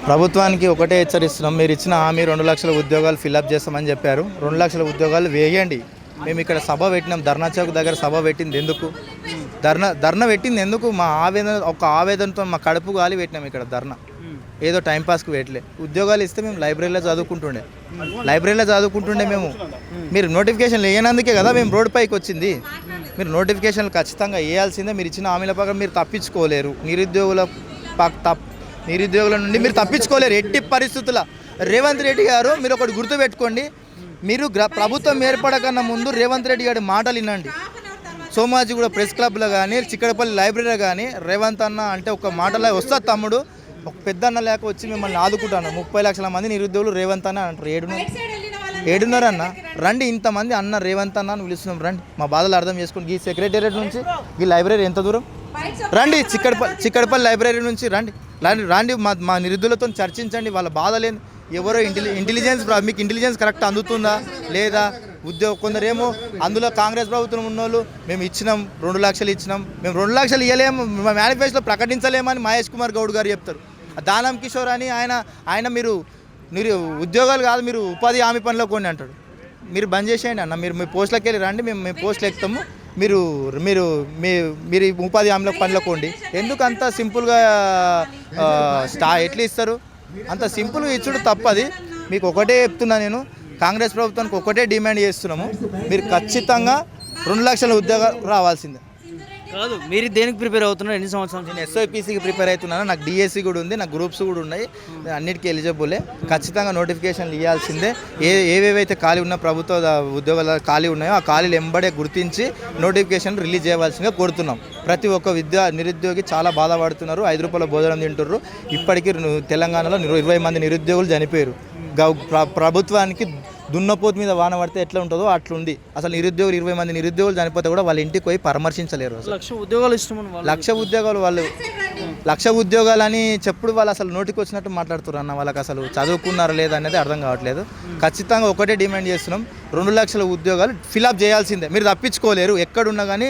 ప్రభుత్వానికి ఒకటే హెచ్చరిస్తున్నాం. మీరు ఇచ్చిన హామీ 2 లక్షల ఉద్యోగాలు ఫిల్అప్ చేస్తామని చెప్పారు. 2 లక్షల ఉద్యోగాలు వేయండి. మేము ఇక్కడ సభ పెట్టినాం, ధర్నా చౌక్ దగ్గర సభ పెట్టింది ఎందుకు? ధర్నా పెట్టింది ఎందుకు? మా ఆవేదనతో మా కడుపు గాలి పెట్టినాం ఇక్కడ ధర్నా. ఏదో టైంపాస్కి పెట్టలే. ఉద్యోగాలు ఇస్తే మేము లైబ్రరీలో చదువుకుంటుండే మేము. మీరు నోటిఫికేషన్లు వేయనందుకే కదా మేము రోడ్డు పైకి వచ్చింది. మీరు నోటిఫికేషన్లు ఖచ్చితంగా వేయాల్సిందే. మీరు ఇచ్చిన హామీల ప్రకారం మీరు తప్పించుకోలేరు. నిరుద్యోగుల నుండి మీరు తప్పించుకోలేరు ఎట్టి పరిస్థితుల. రేవంత్ రెడ్డి గారు, మీరు ఒకటి గుర్తుపెట్టుకోండి, మీరు ప్రభుత్వం ఏర్పడకన్నా ముందు రేవంత్ రెడ్డి గారి మాటలు వినండి. సోమాజిగూడ ప్రెస్ క్లబ్లో కానీ, చిక్కడపల్లి లైబ్రరీలో కానీ రేవంత్ అన్న అంటే ఒక మాటలో వస్తా తమ్ముడు, ఒక పెద్ద అన్న లేక వచ్చి మిమ్మల్ని ఆదుకుంటాను. 30 లక్షల మంది నిరుద్యోగులు రేవంత్ అన్న అంటారు. ఏడున్నారన్న రండి, ఇంతమంది అన్న రేవంత్ అన్న అని పిలుస్తున్నాం. రండి, మా బాధలు అర్థం చేసుకోండి. ఈ సెక్రటేరియట్ నుంచి ఈ లైబ్రరీ ఎంత దూరం? రండి, చిక్కడపల్లి లైబ్రరీ నుంచి రండి మా నిరుద్యోగులతో చర్చించండి. వాళ్ళ బాధలేని ఎవరో ఇంటెలిజెన్స్, మీకు ఇంటెలిజెన్స్ కరెక్ట్ అందుతుందా లేదా? కొందరేమో అందులో కాంగ్రెస్ ప్రభుత్వం ఉన్నోళ్ళు మేము ఇచ్చినాం 2 లక్షలు ఇచ్చినాం, మేము 2 లక్షలు ఇవ్వలేము, మా మేనిఫెస్టోలో ప్రకటించలేమని మహేష్ కుమార్ గౌడ్ గారు చెప్తారు. దానం కిషోర్ అని ఆయన మీరు ఉద్యోగాలు కాదు, మీరు ఉపాధి హామీ పనిలో కొన్ని అంటాడు. మీరు బంద్ చేసేయండి అన్న. మీరు మీ పోస్టులకు వెళ్ళి రండి, మేము పోస్టులు ఎక్కుతాము. మీరు మీరు మీరు ఉపాధి హామీలో పనిలో కొండి. ఎందుకు అంత సింపుల్గా ఎట్లా ఇస్తారు? అంత సింపుల్గా ఇచ్చుడు తప్పది. మీకు ఒకటే చెప్తున్నా, నేను కాంగ్రెస్ ప్రభుత్వానికి ఒకటే డిమాండ్ చేస్తున్నాము, మీరు ఖచ్చితంగా 2 లక్షల ఉద్యోగాలు రావాల్సిందే. కాదు, మీరు దేనికి ప్రిపేర్ అవుతున్నారు? ఎన్ని సంవత్సరాలు? నేను ఎస్ఐపిసికి ప్రిపేర్ అవుతున్నాను. నాకు డిఎస్సి కూడా ఉంది, నాకు గ్రూప్స్ కూడా ఉన్నాయి, అన్నిటికీ ఎలిజిబులే. ఖచ్చితంగా నోటిఫికేషన్లు ఇవ్వాల్సిందే. ఏవేవైతే ఖాళీ ఉన్న ప్రభుత్వ ఉద్యోగాలు ఖాళీ ఉన్నాయో ఆ ఖాళీలు ఎంబడే గుర్తించి నోటిఫికేషన్ రిలీజ్ చేయవలసిందిగా కోరుతున్నాం. ప్రతి ఒక్క నిరుద్యోగి చాలా బాధపడుతున్నారు. 5 రూపాయల భోజనం తింటున్నారు. ఇప్పటికీ తెలంగాణలో 20 మంది నిరుద్యోగులు చనిపోయారు. ప్రభుత్వానికి దున్నపోతు మీద వాన పడితే ఎట్లా ఉంటుందో అట్లుంది. అసలు 20 మంది నిరుద్యోగులు చనిపోతే కూడా వాళ్ళ ఇంటికి పోయి పరామర్శించలేరు. 1,00,000 ఉద్యోగాలు ఇష్టం. 1,00,000 ఉద్యోగాలు అని చెప్పుడు వాళ్ళు అసలు నోటికి వచ్చినట్టు మాట్లాడుతున్నారు అన్న. వాళ్ళకి అసలు చదువుకున్నారా లేదా అనేది అర్థం కావట్లేదు. ఖచ్చితంగా ఒకటే డిమాండ్ చేస్తున్నాం, 2 లక్షల ఉద్యోగాలు ఫిలప్ చేయాల్సిందే. మీరు తప్పించుకోలేరు. ఎక్కడున్నా కానీ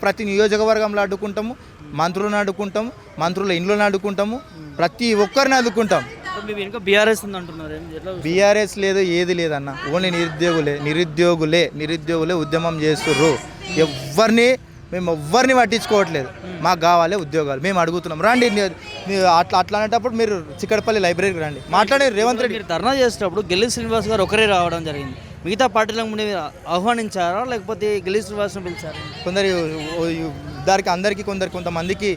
ప్రతి నియోజకవర్గంలో అడ్డుకుంటాము, మంత్రులను అడ్డుకుంటాము, మంత్రుల ఇండ్లను అడ్డుకుంటాము, ప్రతి ఒక్కరిని అడ్డుకుంటాం. బీఆర్ఎస్ లేదు, ఏది లేదన్న. ఓన్లీ నిరుద్యోగులే ఉద్యమం చేస్తుర్రు. మేము ఎవ్వరిని పట్టించుకోవట్లేదు. మాకు కావాలి ఉద్యోగాలు, మేము అడుగుతున్నాం. రండి, అట్లా అనేటప్పుడు మీరు చిక్కడపల్లి లైబ్రరీకి రండి, మాట్లాడే రేవంత్ రెడ్డి. ధర్నా చేసేటప్పుడు గెల్లి శ్రీనివాస్ గారు ఒకరే రావడం జరిగింది. మిగతా పార్టీలకు ముందు ఆహ్వానించారా లేకపోతే గెల్లి శ్రీనివాస్ను పిలిచారా? కొంతమందికి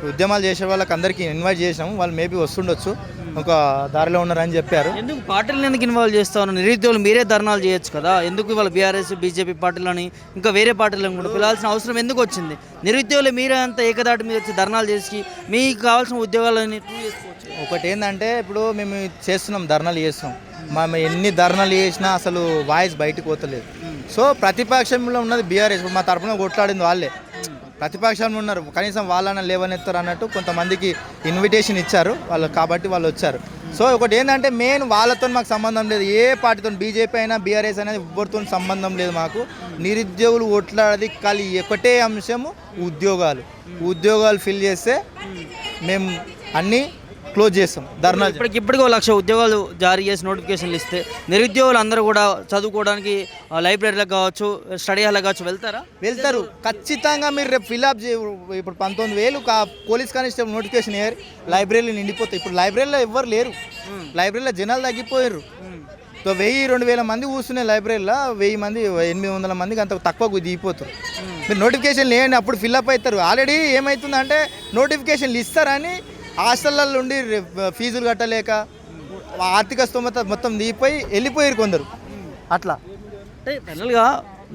ఉద్యమాలు చేసే వాళ్ళకి అందరికీ ఇన్వైట్ చేసినాము. వాళ్ళు మేబీ వస్తుండొచ్చు, ఒక దారిలో ఉన్నారని చెప్పారు. ఎందుకు పార్టీలను ఎందుకు ఇన్వాల్వ్ చేస్తాను? నిరుద్యోగులు మీరే ధర్నాలు చేయొచ్చు కదా, ఎందుకు ఇవాళ బీఆర్ఎస్ బీజేపీ పార్టీలని ఇంకా వేరే పార్టీలను కూడా పిలాల్సిన అవసరం ఎందుకు వచ్చింది? నిరుద్యోగులు మీరే అంత ఏకదాటి మీద వచ్చి ధర్నాలు చేసి మీకు కావాల్సిన ఉద్యోగాలని చేసుకోవచ్చు. ఒకటి ఏంటంటే, ఇప్పుడు మేము ధర్నాలు చేస్తున్నాం. మేము ఎన్ని ధర్నాలు చేసినా అసలు వాయిస్ బయటకు పోతలేదు. సో ప్రతిపక్షంలో ఉన్నది బీఆర్ఎస్. మా తరఫున కొట్లాడింది వాళ్ళే. ప్రతిపక్షంలో ఉన్నారు, కనీసం వాళ్ళని లేవనెత్తారు అన్నట్టు కొంతమందికి ఇన్విటేషన్ ఇచ్చారు వాళ్ళు, కాబట్టి వాళ్ళు వచ్చారు. సో ఒకటి ఏంటంటే, మెయిన్ వాళ్ళతో మాకు సంబంధం లేదు. ఏ పార్టీతో, బీజేపీ అయినా బీఆర్ఎస్ అనేది ఎవరితో సంబంధం లేదు మాకు. నిరుద్యోగులు కొట్లాడేది ఖాళీ ఒకటే అంశము, ఉద్యోగాలు ఫిల్ చేస్తే మేము అన్నీ క్లోజ్ చేస్తాం. ధర్నా ఇప్పటికీ 1,00,000 ఉద్యోగాలు జారీ చేసి నోటిఫికేషన్లు ఇస్తే నిరుద్యోగులు అందరూ కూడా చదువుకోవడానికి లైబ్రరీలకు కావచ్చు, స్టడీ హాల్కి కావచ్చు వెళ్తారు. ఖచ్చితంగా మీరు రేపు ఫిల్అప్ ఇప్పుడు 19,000 పోలీస్ కానిస్టేబుల్ నోటిఫికేషన్ అయ్యారు, లైబ్రరీలు నిండిపోతాయి. ఇప్పుడు లైబ్రరీలో ఎవ్వరు లేరు, లైబ్రరీలో జనాలు తగ్గిపోయారు. 1,000-2,000 మంది కూర్చునే లైబ్రరీలో 1,000 మంది 800 మందికి అంత తక్కువ దిగిపోతారు. మీరు నోటిఫికేషన్లు వేయండి, అప్పుడు ఫిల్అప్ అవుతారు. ఆల్రెడీ ఏమవుతుందంటే, నోటిఫికేషన్లు ఇస్తారని హాస్టళ్ళల్లో ఉండి ఫీజులు కట్టలేక ఆర్థిక స్తోమత మొత్తం దిగిపోయి వెళ్ళిపోయారు కొందరు. అట్లా అంటే ఫైనల్గా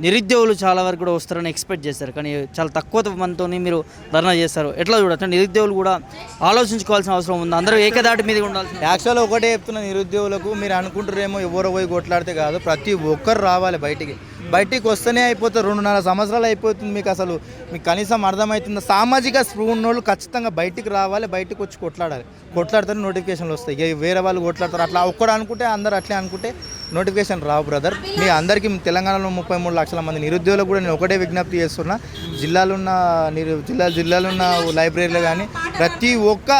నిరుద్యోగులు చాలా వరకు కూడా వస్తారని ఎక్స్పెక్ట్ చేస్తారు, కానీ చాలా తక్కువ మందితో మీరు ధర్నా చేస్తారు. ఎట్లా చూడచ్చు? నిరుద్యోగులు కూడా ఆలోచించుకోవాల్సిన అవసరం ఉంది. అందరూ ఏకదాటి మీద ఉండాలి. యాక్చువల్గా ఒకటే చెప్తున్న నిరుద్యోగులకు, మీరు అనుకుంటారేమో ఎవరో పోయి కొట్లాడితే కాదు, ప్రతి ఒక్కరు రావాలి బయటికి వస్తేనే అయిపోతుంది. 2.5 సంవత్సరాలు అయిపోతుంది. మీకు కనీసం అర్థమవుతుంది? సామాజిక స్పృహ ఉన్నోళ్ళు ఖచ్చితంగా బయటికి రావాలి, బయటకు వచ్చి కొట్లాడితే నోటిఫికేషన్లు వస్తాయి. ఇక వేరే వాళ్ళు కొట్లాడతారు. అట్లా ఒక్కడు అనుకుంటే అందరు అట్లే అనుకుంటే నోటిఫికేషన్ రావు బ్రదర్. మీ అందరికీ తెలంగాణలో 33 లక్షల మంది నిరుద్యోగులకు కూడా నేను ఒకటే విజ్ఞప్తి చేస్తున్నా, జిల్లాలో ఉన్న లైబ్రరీలో కానీ ప్రతి ఒక్క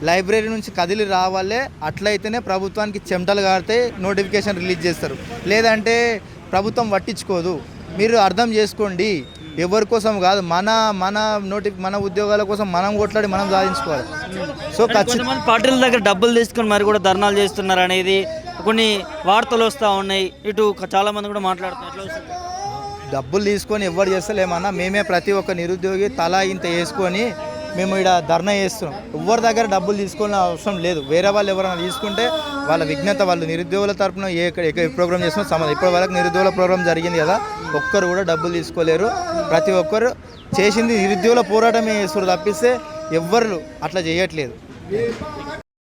లైబ్రరీ నుంచి కదిలి రావాలే, అట్లయితేనే ప్రభుత్వానికి చెమటలు కారితే నోటిఫికేషన్ రిలీజ్ చేస్తారు, లేదంటే ప్రభుత్వం పట్టించుకోదు. మీరు అర్థం చేసుకోండి, ఎవరి కోసం కాదు, మన ఉద్యోగాల కోసం మనం కొట్లాడి మనం సాధించుకోవాలి. సో కొంతమంది పార్టీల దగ్గర డబ్బులు తీసుకొని మరి కూడా ధర్నాలు చేస్తున్నారు అనేది కొన్ని వార్తలు వస్తూ ఉన్నాయి. ఇటు చాలా మంది కూడా మాట్లాడుతున్నారు. డబ్బులు తీసుకొని ఎవరు చేస్తలేమన్నా, మేమే ప్రతి ఒక్క నిరుద్యోగి తలా ఇంత వేసుకొని మేము ఇక్కడ ధర్నా చేస్తున్నాం. ఎవరి దగ్గర డబ్బులు తీసుకోవాలని అవసరం లేదు. వేరే వాళ్ళు ఎవరైనా తీసుకుంటే వాళ్ళ విజ్ఞత, వాళ్ళు నిరుద్యోగుల తరపున ఏ ప్రోగ్రామ్ చేస్తున్నా సంబంధం. ఇప్పటి వరకు నిరుద్యోగుల ప్రోగ్రామ్ జరిగింది కదా, ఒక్కరు కూడా డబ్బులు తీసుకోలేరు. ప్రతి ఒక్కరు చేసింది నిరుద్యోగుల పోరాటమే చేస్తారు తప్పిస్తే ఎవ్వరు అట్లా చేయట్లేదు.